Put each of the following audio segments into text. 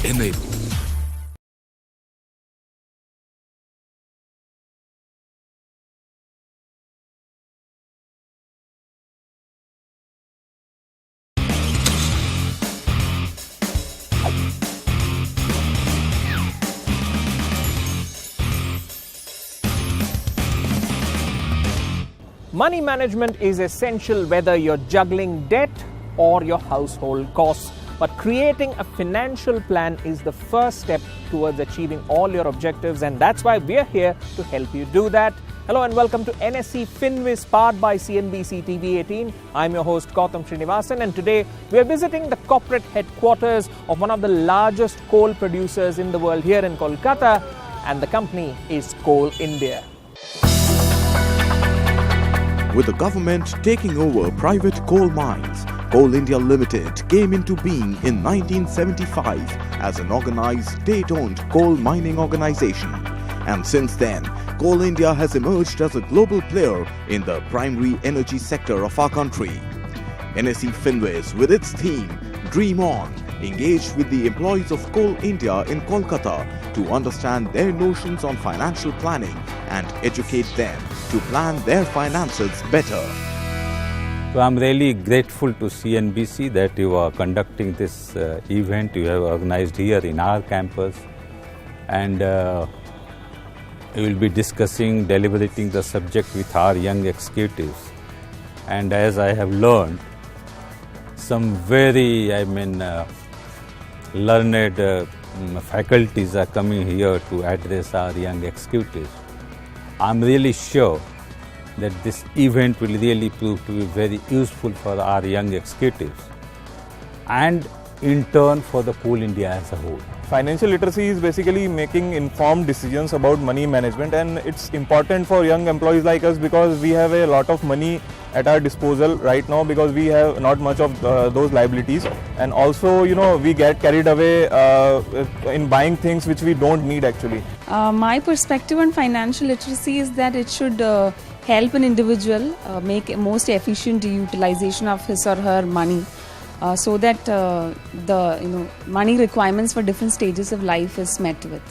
Enable. Money management is essential whether you're juggling debt or your household costs. But creating a financial plan is the first step towards achieving all your objectives, and that's why we're here to help you do that. Hello and welcome to NSE FinWiz, powered by CNBC TV 18. I'm your host Gautam Srinivasan, and today we're visiting the corporate headquarters of one of the largest coal producers in the world here in Kolkata, and the company is Coal India. With the government taking over private coal mines, Coal India Limited came into being in 1975 as an organized state-owned coal mining organization. And since then, Coal India has emerged as a global player in the primary energy sector of our country. NSE FinWiz, with its theme, Dream On, engaged with the employees of Coal India in Kolkata to understand their notions on financial planning and educate them to plan their finances better. So I'm really grateful to CNBC that you are conducting this event you have organized here in our campus, and we will be discussing, deliberating the subject with our young executives. And as I have learned, some very, learned faculties are coming here to address our young executives. I'm really sure that this event will really prove to be very useful for our young executives and in turn for the Coal India as a whole. Financial literacy is basically making informed decisions about money management, and it's important for young employees like us because we have a lot of money at our disposal right now because we have not much of those liabilities, and also we get carried away in buying things which we don't need actually. My perspective on financial literacy is that it should help an individual make a most efficient utilization of his or her money. So that the money requirements for different stages of life is met with.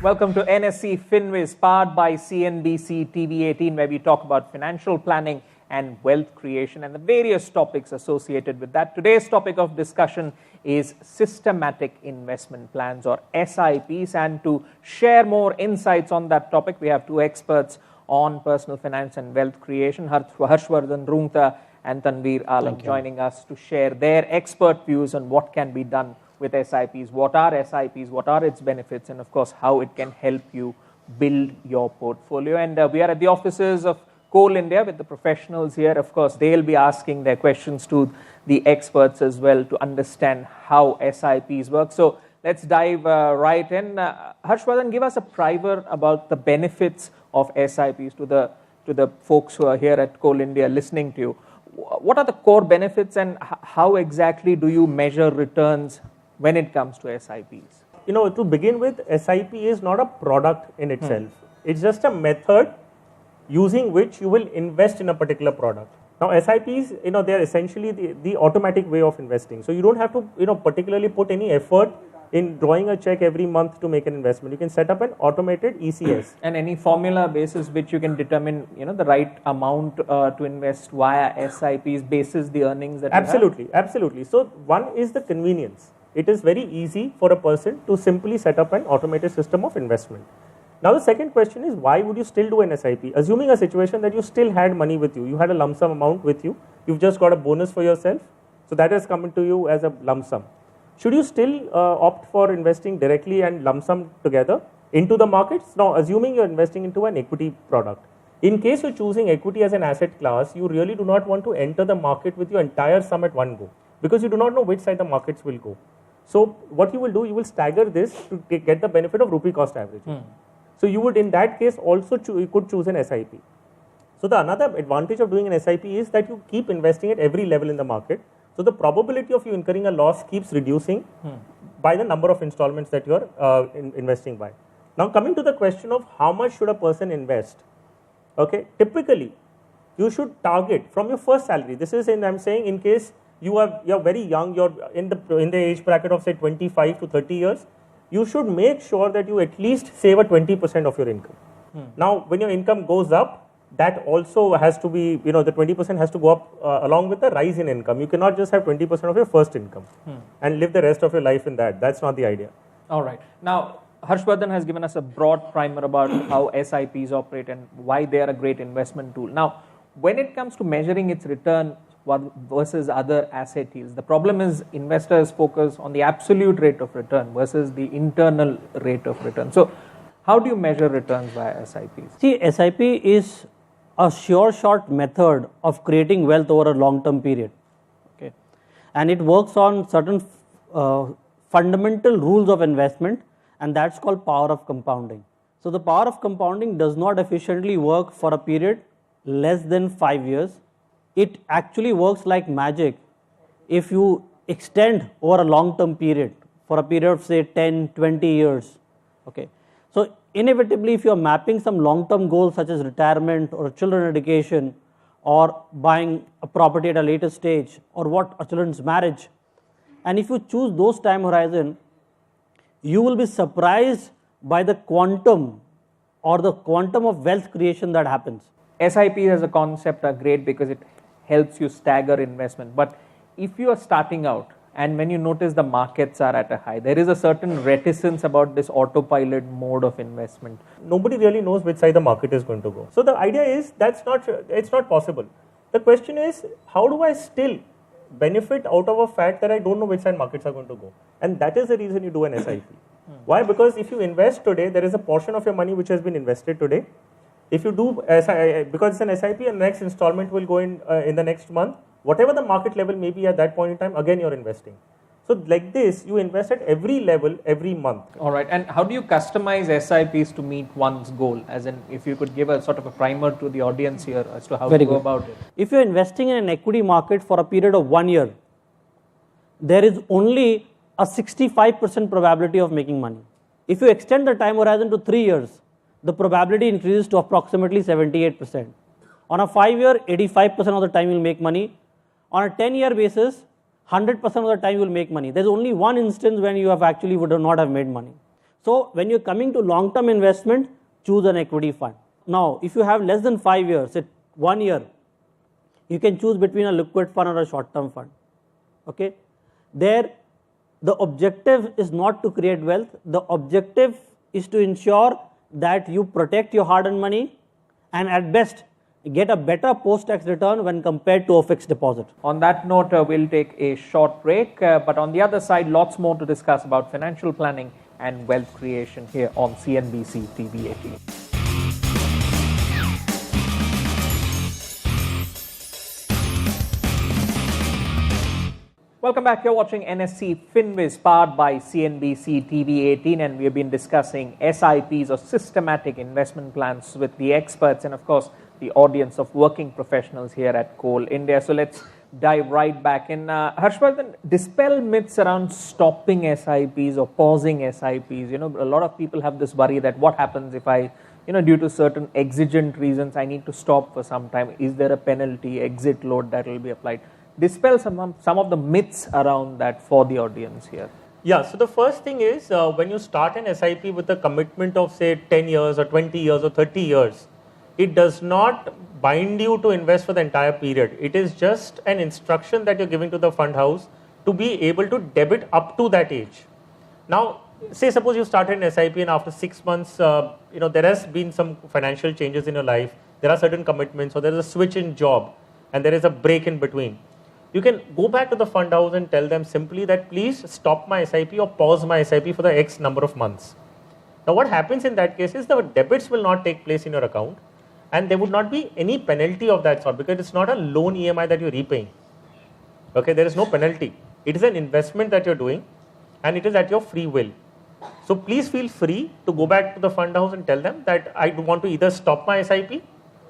Welcome to NSE FinWiz, powered by CNBC TV 18, where we talk about financial planning and wealth creation and the various topics associated with that. Today's topic of discussion is systematic investment plans, or SIPs, and to share more insights on that topic, we have two experts on personal finance and wealth creation, Harshvardhan Rungta and Tanveer Alam, joining us to share their expert views on what can be done with SIPs, what are SIPs, what are its benefits, and of course how it can help you build your portfolio. And we are at the offices of Coal India with the professionals here. Of course, they'll be asking their questions to the experts as well to understand how SIPs work. So let's dive right in. Harshvardhan, give us a primer about the benefits of SIPs to the folks who are here at Coal India listening to you. What are the core benefits, and how exactly do you measure returns when it comes to SIPs? To begin with, SIP is not a product in itself. It's just a method using which you will invest in a particular product. Now, SIPs, they are essentially the automatic way of investing. So you don't have to, particularly put any effort in drawing a check every month to make an investment. You can set up an automated ECS. And any formula basis which you can determine, the right amount to invest via SIPs basis the earnings that Absolutely, you have? absolutely. So one is the convenience. It is very easy for a person to simply set up an automated system of investment. Now the second question is, why would you still do an SIP? Assuming a situation that you still had money with you, you had a lump sum amount with you, you've just got a bonus for yourself, so that has come into you as a lump sum. Should you still opt for investing directly and lump sum together into the markets? Now, assuming you're investing into an equity product. In case you're choosing equity as an asset class, you really do not want to enter the market with your entire sum at one go, because you do not know which side the markets will go. So what you will do, you will stagger this to get the benefit of rupee cost averaging. So you would, in that case, also you could choose an SIP. So the another advantage of doing an SIP is that you keep investing at every level in the market. So the probability of you incurring a loss keeps reducing by the number of installments that you are investing by. Now coming to the question of how much should a person invest, okay, typically you should target from your first salary. This is I'm saying in case you're very young, you're in the age bracket of say 25 to 30 years, you should make sure that you at least save a 20% of your income. Now, when your income goes up, that also has to be, the 20% has to go up along with the rise in income. You cannot just have 20% of your first income and live the rest of your life in that. That's not the idea. All right. Now, Harshvardhan has given us a broad primer about how SIPs operate and why they are a great investment tool. Now, when it comes to measuring its return versus other asset yields, the problem is investors focus on the absolute rate of return versus the internal rate of return. So, how do you measure returns via SIPs? See, SIP is a sure shot method of creating wealth over a long term period. Okay, and it works on certain fundamental rules of investment, and that's called power of compounding. So the power of compounding does not efficiently work for a period less than 5 years. It actually works like magic if you extend over a long term period, for a period of say 10, 20 years. Okay, so inevitably if you are mapping some long term goals such as retirement or children education or buying a property at a later stage or what a children's marriage, and if you choose those time horizon, you will be surprised by the quantum of wealth creation that happens. SIPs as a concept are great because it helps you stagger investment. But if you are starting out and when you notice the markets are at a high, there is a certain reticence about this autopilot mode of investment. Nobody really knows which side the market is going to go. So the idea is it's not possible. The question is, how do I still benefit out of a fact that I don't know which side markets are going to go? And that is the reason you do an SIP. Why? Because if you invest today, there is a portion of your money which has been invested today. If you do, because it's an SIP and the next installment will go in the next month, whatever the market level may be at that point in time, again you're investing. So like this, you invest at every level, every month. All right. And how do you customize SIPs to meet one's goal? As in, if you could give a sort of a primer to the audience here as to how to go about it. If you're investing in an equity market for a period of 1 year, there is only a 65% probability of making money. If you extend the time horizon to 3 years, the probability increases to approximately 78%. On a 5-year, 85% of the time you will make money. On a 10-year basis, 100% of the time you will make money. There's only one instance when you have actually would not have made money. So when you're coming to long-term investment, choose an equity fund. Now, if you have less than 5 years, say 1 year, you can choose between a liquid fund or a short-term fund. Okay, there the objective is not to create wealth. The objective is to ensure that you protect your hard-earned money and at best get a better post-tax return when compared to a fixed deposit. On that note, we'll take a short break, but on the other side, lots more to discuss about financial planning and wealth creation here on CNBC TV 18. Welcome back. You're watching NSE FinWiz, powered by CNBC TV 18, and we have been discussing SIPs or systematic investment plans with the experts and, of course, the audience of working professionals here at Coal India. So let's dive right back in. Harshvardhan, dispel myths around stopping SIPs or pausing SIPs. A lot of people have this worry that what happens if I, due to certain exigent reasons, I need to stop for some time. Is there a penalty, exit load that will be applied? Dispel some of the myths around that for the audience here. Yeah, so the first thing is when you start an SIP with a commitment of say 10 years or 20 years or 30 years, it does not bind you to invest for the entire period. It is just an instruction that you're giving to the fund house to be able to debit up to that age. Now, say suppose you started an SIP and after 6 months, there has been some financial changes in your life. There are certain commitments, or there is a switch in job and there is a break in between. You can go back to the fund house and tell them simply that please stop my SIP or pause my SIP for the X number of months. Now what happens in that case is the debits will not take place in your account and there would not be any penalty of that sort because it's not a loan EMI that you're repaying. Okay, there is no penalty. It is an investment that you're doing and it is at your free will. So please feel free to go back to the fund house and tell them that I want to either stop my SIP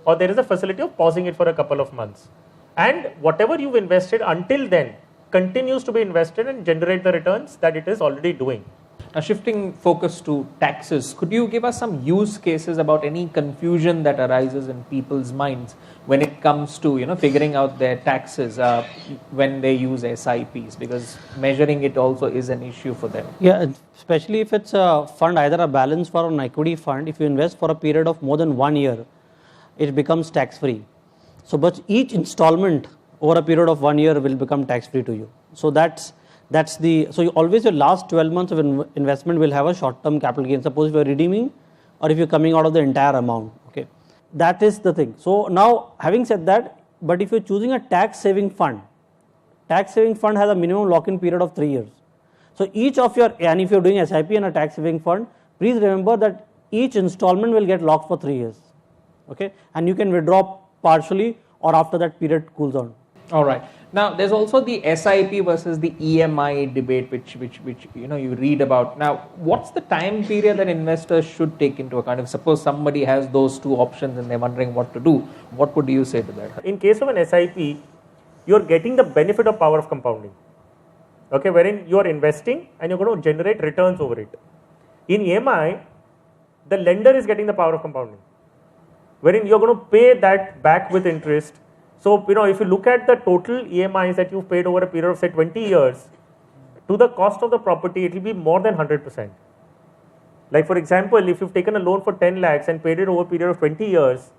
or there is a facility of pausing it for a couple of months. And whatever you've invested until then continues to be invested and generate the returns that it is already doing. Now, shifting focus to taxes, could you give us some use cases about any confusion that arises in people's minds when it comes to figuring out their taxes when they use SIPs, because measuring it also is an issue for them? Yeah, especially if it's a fund, either a balance fund or an equity fund. If you invest for a period of more than 1 year, it becomes tax free. So, but each installment over a period of 1 year will become tax free to you. So so you always your last 12 months of investment will have a short term capital gain. Suppose if you're redeeming or if you're coming out of the entire amount. Okay, that is the thing. So now, having said that, but if you're choosing a tax saving fund has a minimum lock in period of 3 years. So each of your, and if you're doing SIP and a tax saving fund, please remember that each installment will get locked for 3 years. Okay, and you can withdraw partially or after that period cools down. All right. Now, there's also the SIP versus the EMI debate, which you read about. Now, what's the time period that investors should take into account? If suppose somebody has those two options and they're wondering what to do, what would you say to that? In case of an SIP, you're getting the benefit of power of compounding. Okay, wherein you're investing and you're going to generate returns over it. In EMI, the lender is getting the power of compounding, wherein you're going to pay that back with interest. So, if you look at the total EMIs that you've paid over a period of say 20 years, to the cost of the property, it will be more than 100%. Like for example, if you've taken a loan for 10 lakhs and paid it over a period of 20 years,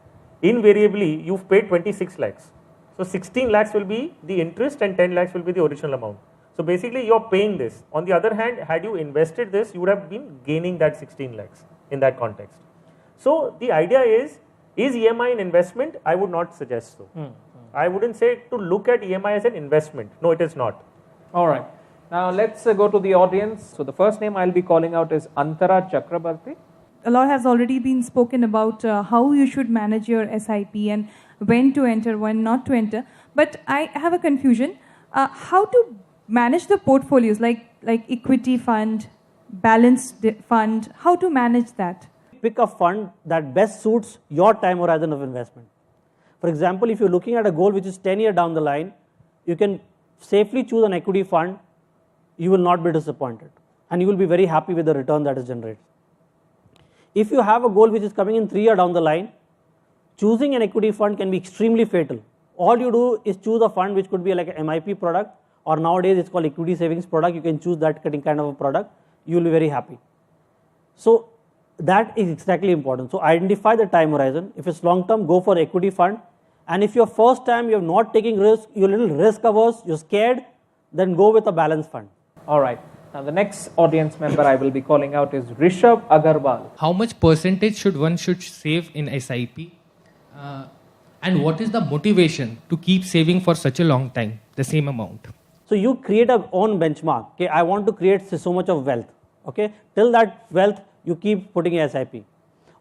invariably you've paid 26 lakhs. So 16 lakhs will be the interest and 10 lakhs will be the original amount. So basically you're paying this. On the other hand, had you invested this, you would have been gaining that 16 lakhs in that context. So the idea is EMI an investment? I would not suggest so. I wouldn't say to look at EMI as an investment. No, it is not. All right. Now let's go to the audience. So the first name I'll be calling out is Antara Chakrabarti. A lot has already been spoken about how you should manage your SIP and when to enter, when not to enter. But I have a confusion. How to manage the portfolios like equity fund, balanced fund? How to manage that? Pick a fund that best suits your time horizon of investment. For example, if you're looking at a goal which is 10 years down the line, you can safely choose an equity fund. You will not be disappointed and you will be very happy with the return that is generated. If you have a goal which is coming in 3 years down the line, choosing an equity fund can be extremely fatal. All you do is choose a fund which could be like an MIP product, or nowadays it's called equity savings product. You can choose that kind of a product. You will be very happy. So that is exactly important. So identify the time horizon. If it's long term, go for equity fund. And if your first time you're not taking risk, you're a little risk averse, you're scared, then go with a balanced fund. All right. Now the next audience member I will be calling out is Rishabh Agarwal. How much percentage should one save in SIP? And what is the motivation to keep saving for such a long time, the same amount? So you create a own benchmark. Okay, I want to create so much of wealth. Okay, till that wealth you keep putting a SIP.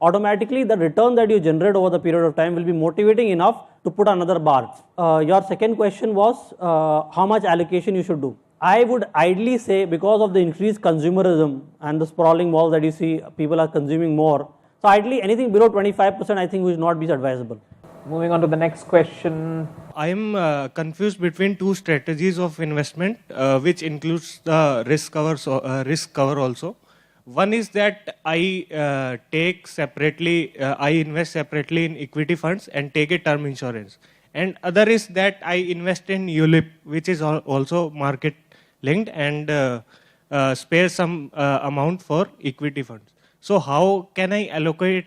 Automatically the return that you generate over the period of time will be motivating enough to put another bar. Your second question was how much allocation you should do. I would ideally say, because of the increased consumerism and the sprawling malls that you see, people are consuming more. So ideally anything below 25% I think would not be advisable. Moving on to the next question. I am confused between two strategies of investment, which includes the risk cover also. One is that I invest separately in equity funds and take a term insurance. And other is that I invest in ULIP, which is also market linked, and spare some amount for equity funds. So how can I allocate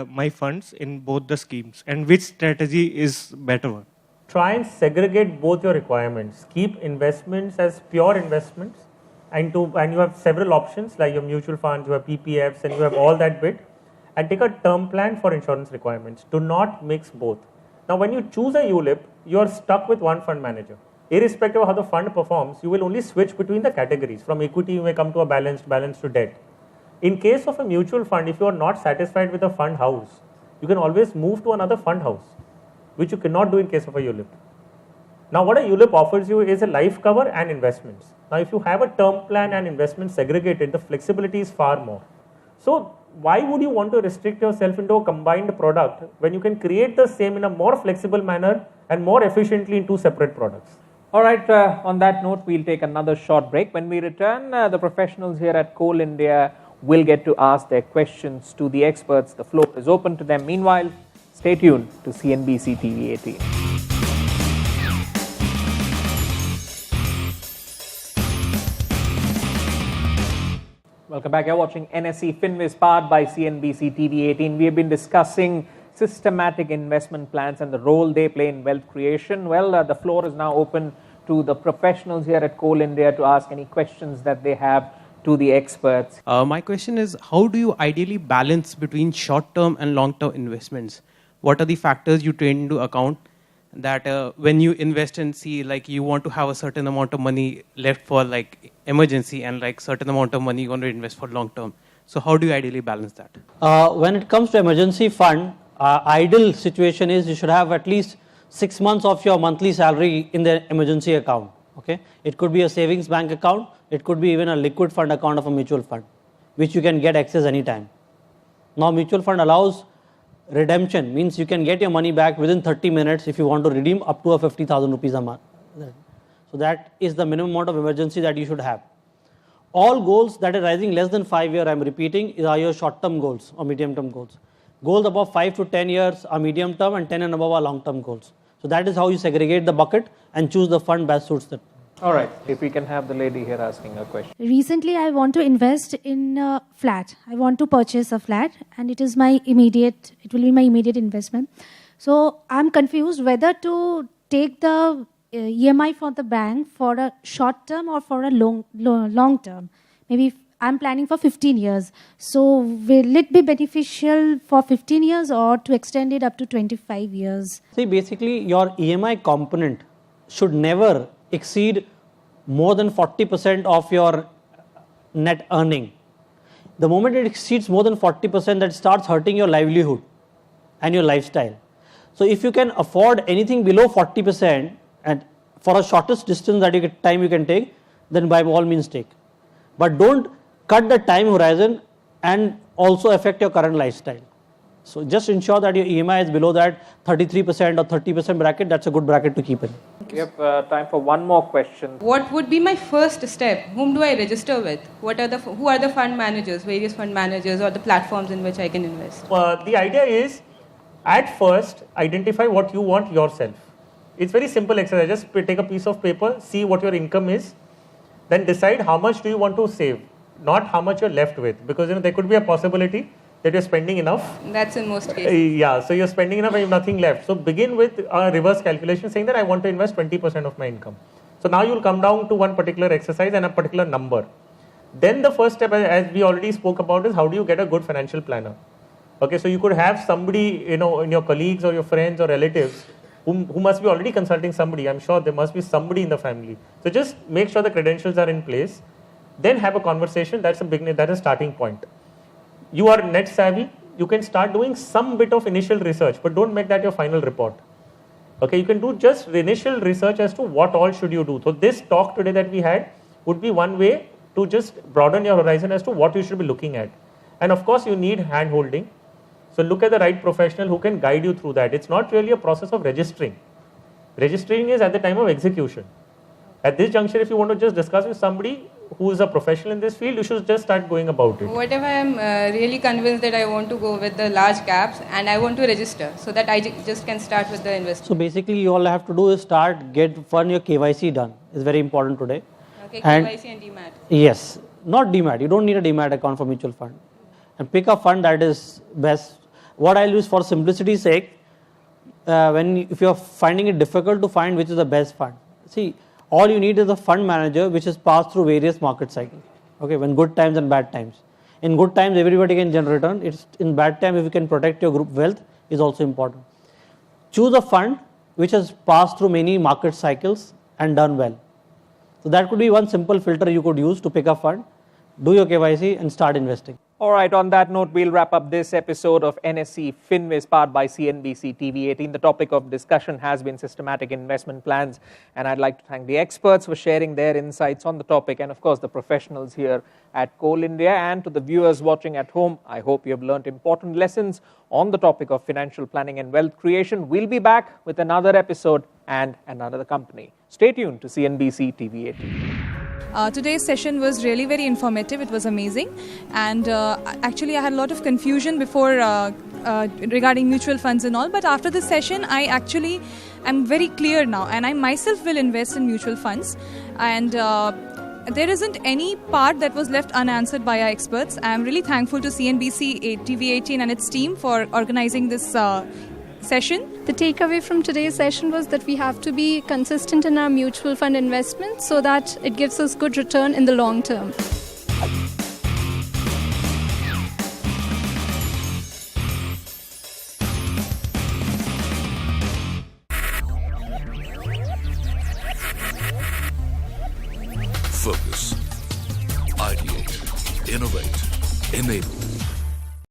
my funds in both the schemes, and which strategy is better one? Try and segregate both your requirements. Keep investments as pure investments, and you have several options like your mutual funds, you have PPFs, and you have all that bit, and take a term plan for insurance requirements. Do not mix both. Now when you choose a ULIP, you are stuck with one fund manager. Irrespective of how the fund performs, you will only switch between the categories. From equity you may come to a balance to debt. In case of a mutual fund, if you are not satisfied with a fund house, you can always move to another fund house, which you cannot do in case of a ULIP. Now what a ULIP offers you is a life cover and investments. Now if you have a term plan and investment segregated, the flexibility is far more. So why would you want to restrict yourself into a combined product when you can create the same in a more flexible manner and more efficiently in two separate products? All right, on that note, we'll take another short break. When we return, the professionals here at Coal India will get to ask their questions to the experts. The floor is open to them. Meanwhile, stay tuned to CNBC TV 18. Welcome back. You're watching NSE FinWiz, powered by CNBC TV 18. We have been discussing systematic investment plans and the role they play in wealth creation. Well, the floor is now open to the professionals here at Coal India to ask any questions that they have to the experts. My question is, how do you ideally balance between short-term and long-term investments? What are the factors you take into account that when you invest and see, like, you want to have a certain amount of money left for like emergency and like certain amount of money you want to invest for long-term? So how do you ideally balance that? When it comes to emergency fund, ideal situation is you should have at least 6 months of your monthly salary in the emergency account. Okay, it could be a savings bank account, it could be even a liquid fund account of a mutual fund, which you can get access anytime. Now, mutual fund allows redemption, means you can get your money back within 30 minutes if you want to redeem up to a 50,000 rupees a month. So that is the minimum amount of emergency that you should have. All goals that are rising less than 5 years, I am repeating, are your short-term goals or medium-term goals. Goals above 5 to 10 years are medium-term and 10 and above are long-term goals. So that is how you segregate the bucket and choose the fund best suits that. All right, if we can have the lady here asking a question. Recently, I want to invest in a flat. I want to purchase a flat, and it will be my immediate investment. So I'm confused whether to take the EMI for the bank for a short term or for a long term. Maybe I'm planning for 15 years. So will it be beneficial for 15 years or to extend it up to 25 years? See, basically your EMI component should never exceed more than 40% of your net earning. The moment it exceeds more than 40%, that starts hurting your livelihood and your lifestyle. So if you can afford anything below 40% and for a shortest distance that time you can take, then by all means take. But don't cut the time horizon and also affect your current lifestyle. So just ensure that your EMI is below that 33% or 30% bracket. That's a good bracket to keep in. We have time for one more question. What would be my first step? Whom do I register with? Who are the fund managers, various fund managers, or the platforms in which I can invest? The idea is, at first, identify what you want yourself. It's very simple exercise. Just take a piece of paper, see what your income is, then decide how much do you want to save, not how much you're left with, because there could be a possibility that you're spending enough. That's in most cases. Yeah, so you're spending enough and you have nothing left. So begin with a reverse calculation saying that I want to invest 20% of my income. So now you'll come down to one particular exercise and a particular number. Then the first step, as we already spoke about, is how do you get a good financial planner? Okay, so you could have somebody, in your colleagues or your friends or relatives who must be already consulting somebody. I'm sure there must be somebody in the family. So just make sure the credentials are in place. Then have a conversation. That's a starting point. You are net savvy, you can start doing some bit of initial research, but don't make that your final report. Okay, you can do just initial research as to what all should you do. So this talk today that we had would be one way to just broaden your horizon as to what you should be looking at. And of course, you need hand holding. So look at the right professional who can guide you through that. It's not really a process of registering. Registering is at the time of execution. At this juncture, if you want to just discuss with somebody who is a professional in this field, you should just start going about it. What if I am really convinced that I want to go with the large caps and I want to register so that I just can start with the investment? So basically, you all have to do is get your KYC done. It's very important today. Okay, KYC and DMAT. Yes, not DMAT. You don't need a DMAT account for mutual fund. And pick a fund that is best. What I'll use for simplicity's sake, if you're finding it difficult to find which is the best fund. See, all you need is a fund manager which has passed through various market cycles. Okay, when good times and bad times. In good times, everybody can generate return. It's in bad times, if you can protect your group wealth, is also important. Choose a fund which has passed through many market cycles and done well. So that could be one simple filter you could use to pick a fund, do your KYC and start investing. All right, on that note, we'll wrap up this episode of NSE FinWiz, powered by CNBC TV18. The topic of discussion has been systematic investment plans, and I'd like to thank the experts for sharing their insights on the topic, and of course the professionals here at Coal India. And to the viewers watching at home, I hope you have learnt important lessons on the topic of financial planning and wealth creation. We'll be back with another episode and another company. Stay tuned to CNBC TV18. Today's session was really very informative. It was amazing, and actually I had a lot of confusion before regarding mutual funds and all, but after this session I actually am very clear now, and I myself will invest in mutual funds, and there isn't any part that was left unanswered by our experts. I am really thankful to CNBC TV18 and its team for organizing this session. The takeaway from today's session was that we have to be consistent in our mutual fund investments so that it gives us good return in the long term. Focus, ideate, innovate, enable.